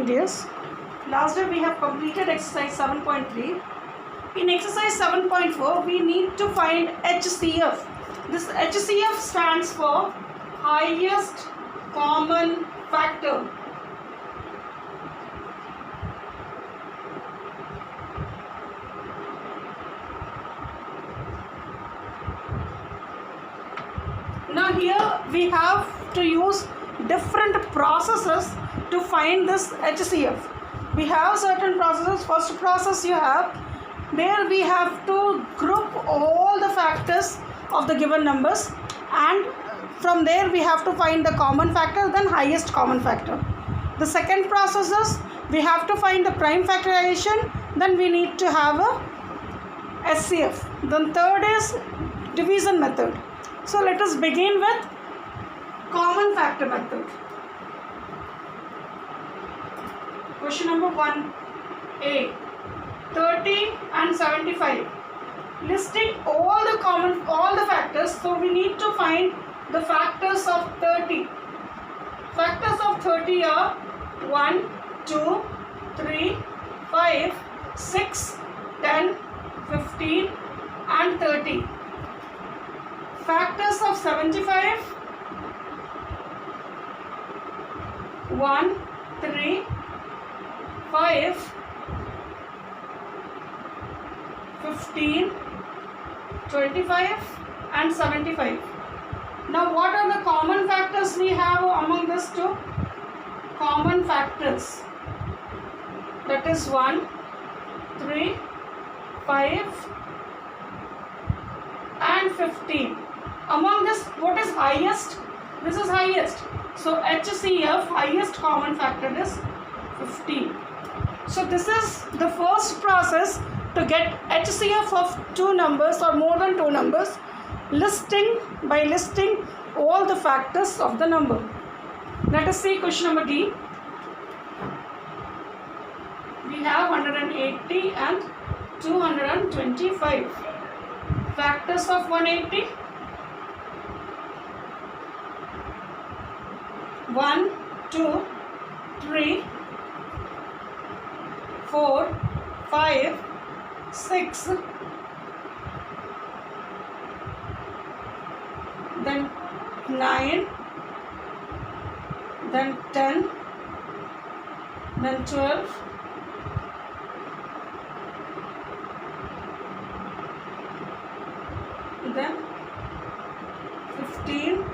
dears. Last day we have completed exercise 7.3. In exercise 7.4 we need to find HCF. This HCF stands for highest common factor. Now here we have to use different processes to find this HCF. We have certain processes. First process you have, there we have to group all the factors of the given numbers, and from there we have to find the common factor, then highest common factor. The second process is we have to find the prime factorization, then we need to have a SCF. Then third is division method. So let us begin with common factor method. Question number 1A, 30 and 75. Listing all the factors, so we need to find the factors of 30. Factors of 30 are 1, 2, 3, 5, 6, 10, 15 and 30. Factors of 75, 1, 3, 5, 15, 25 and 75. Now what are the common factors we have among these two? Common factors, that is 1, 3, 5 and 15. Among this, what is highest? This is highest. So HCF, highest common factor, is 15. So this is the first process to get HCF of two numbers or more than two numbers, by listing all the factors of the number. Let us see question number D. We have 180 and 225. Factors of 180, 1, 2, 3, 4, 5, 6, then 9, then 10, then 12, then 15,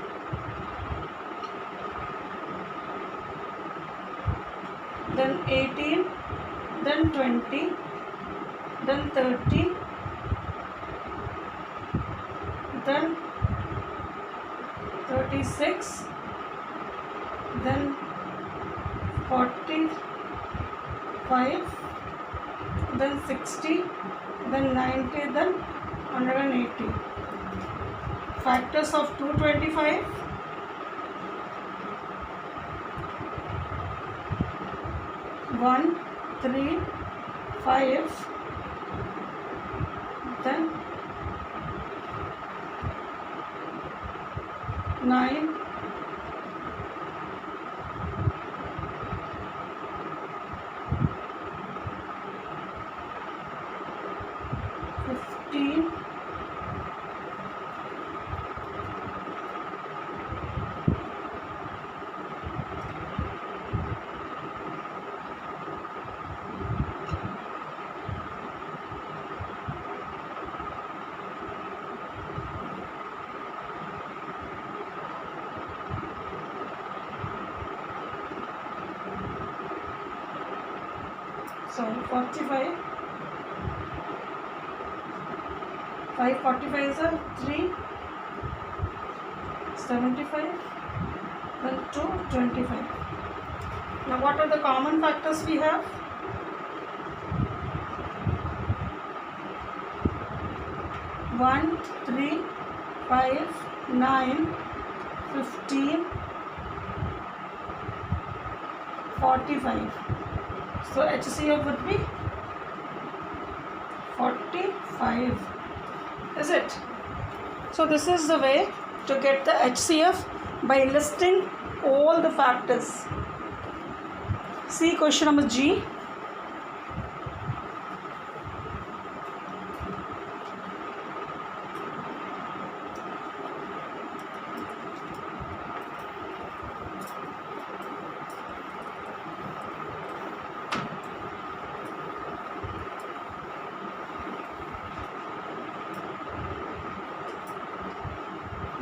then 18, then 20, then 30, then 36, then 45, then 60, then 90, then 180. Factors of 225, 1, 3, 5, then 9, 15, 45, 545 is a 3, 75, then 225. Now what are the common factors we have? 1, 3, 5, 9, 15, 45. So HCF would be 45. Is it? So this is the way to get the HCF by listing all the factors. See question number G.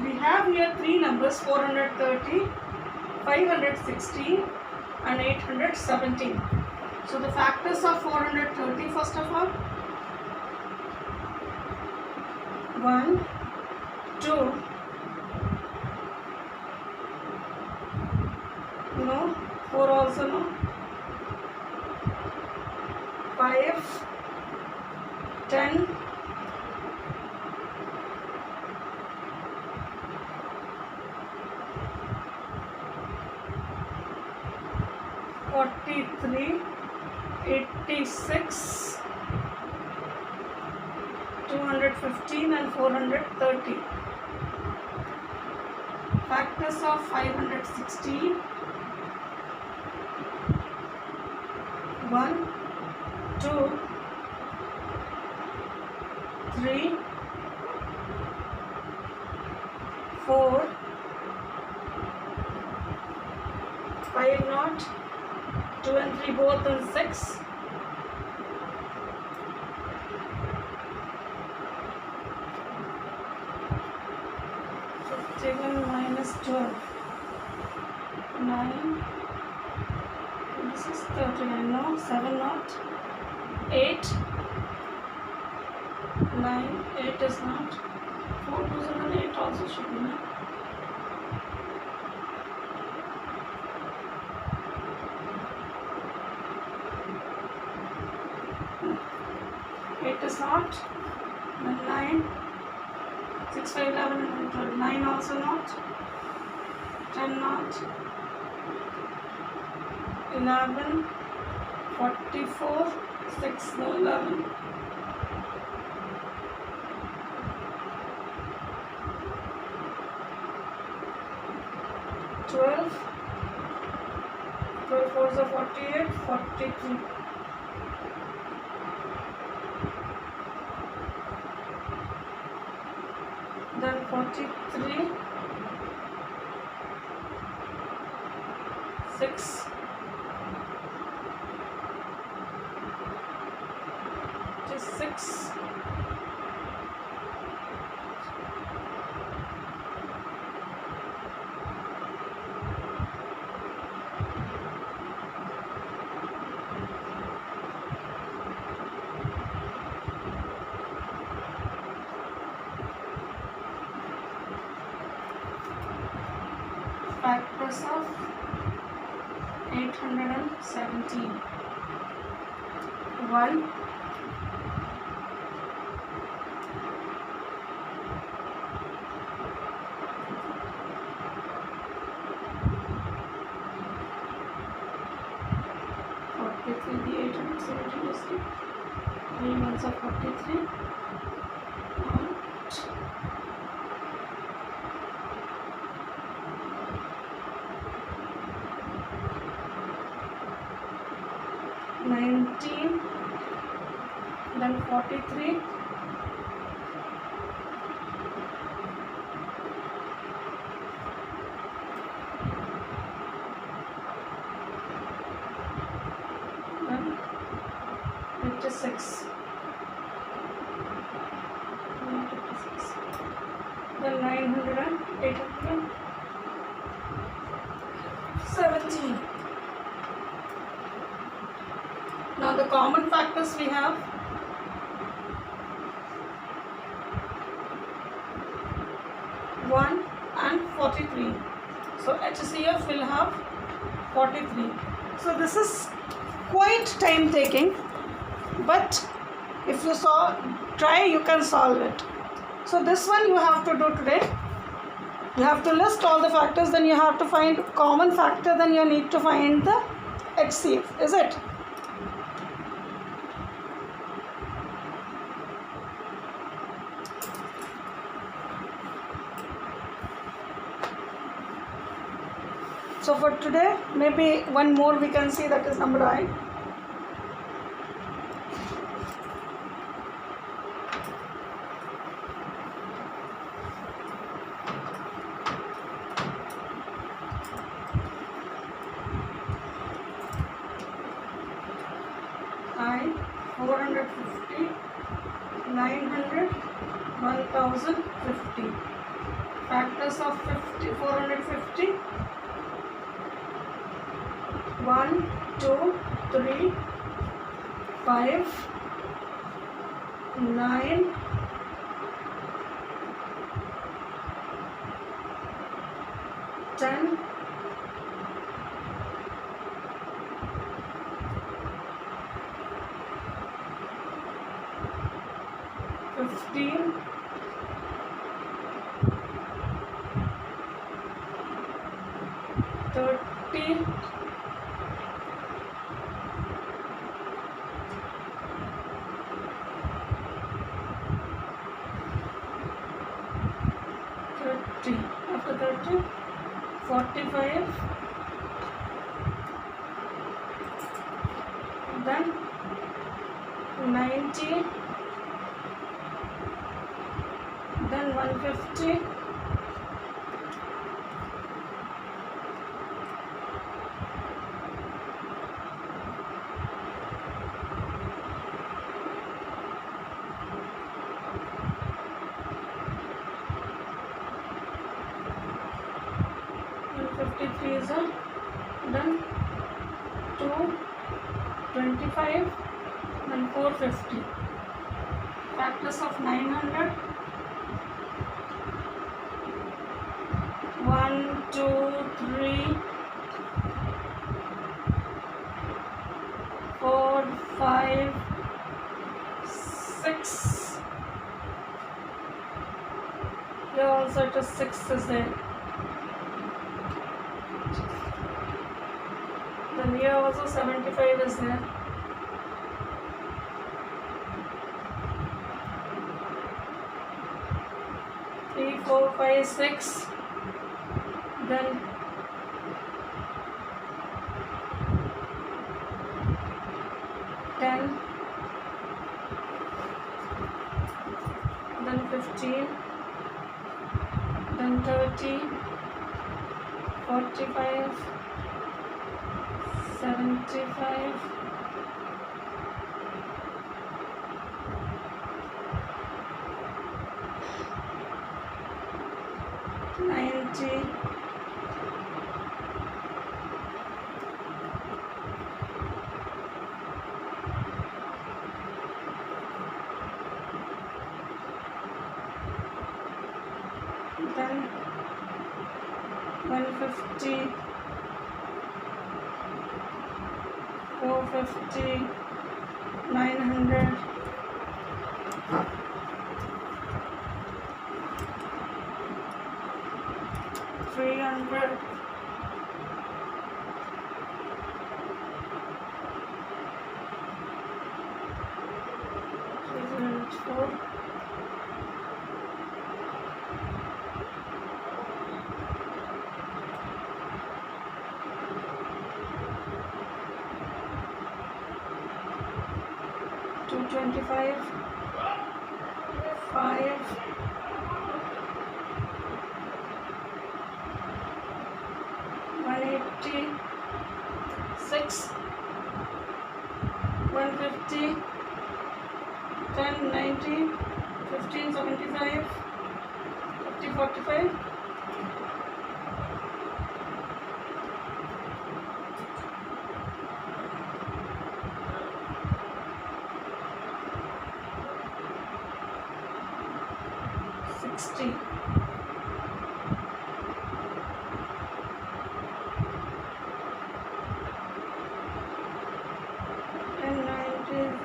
We have here three numbers, 430, 516 and 817. So the factors of 430, first of all, 1, 2, no, 4 also no, 5, 10, 43, 86, 215 and 430. Factors of 516, 1, 2, 3, 4, 5 not, 2 and 3 both and 6. 51 minus 12, 9, this is 39, no, 7 not, 8, 9, 8 is not, 4 2 7 8 also should be not. It is not, then 9, 6, 5, 11 and 12, 9 also not, 10 not, 11, 44, 6 no 11, 12, 12 4s are 48, 43. Then 43, 6, 6, factors of 817, 1, 43, the 817 is 3 ones of 43, and 19, then 43, then 56, then 900 and 817. Now the common factors we have, one and 43. So HCF will have 43. So this is quite time taking, but if you try, you can solve it. So this one you have to do today. You have to list all the factors, then you have to find common factor, then you need to find the HCF, is it? So for today, maybe one more we can see, that is number 9. I 450, 900, 1050. Factors of 450. 1, 2, 3, 5, 9, 10, 15, 30, 30. After 30, 45, then 90, then 150, is a done. 2, 25, then 450. Factors of 900. 1, 2, 3, 4, 5, 6. Here also it is 6 is there. Then here also 75 is there. Three, 4, 5, 6. Then 10, then 15, then 30, 45, 75, 90, 150, 450, 900, 300, 304, 225, 5, 180, 6, 150, 10, 90, 15, 75, 50, 45, 60. And 90 is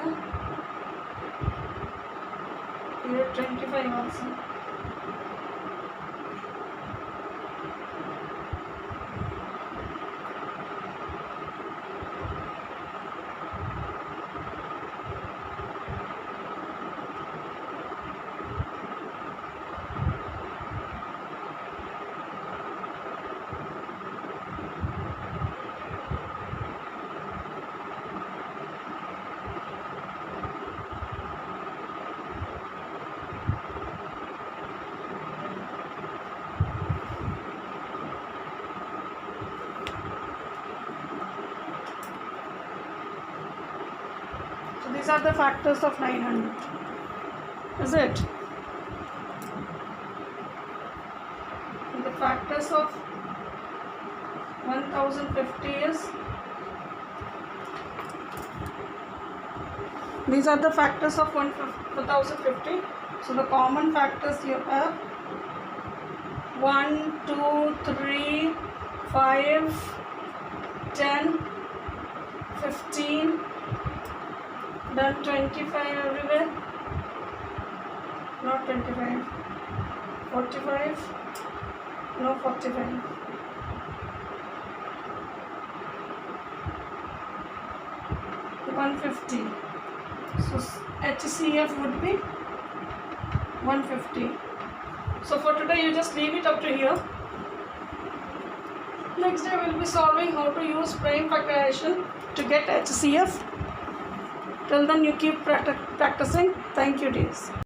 here 25 also. These are the factors of 900. Is it? And the factors of 1050 is, these are the factors of 1050. So the common factors you have 1, 2, 3, 5, 10, 15, then 25 everywhere, not 25, 45, no 45. $150. So HCF would be 150. So for today you just leave it up to here. Next day we will be solving how to use prime factorization to get HCF. Till then you keep practicing. Thank you, dears.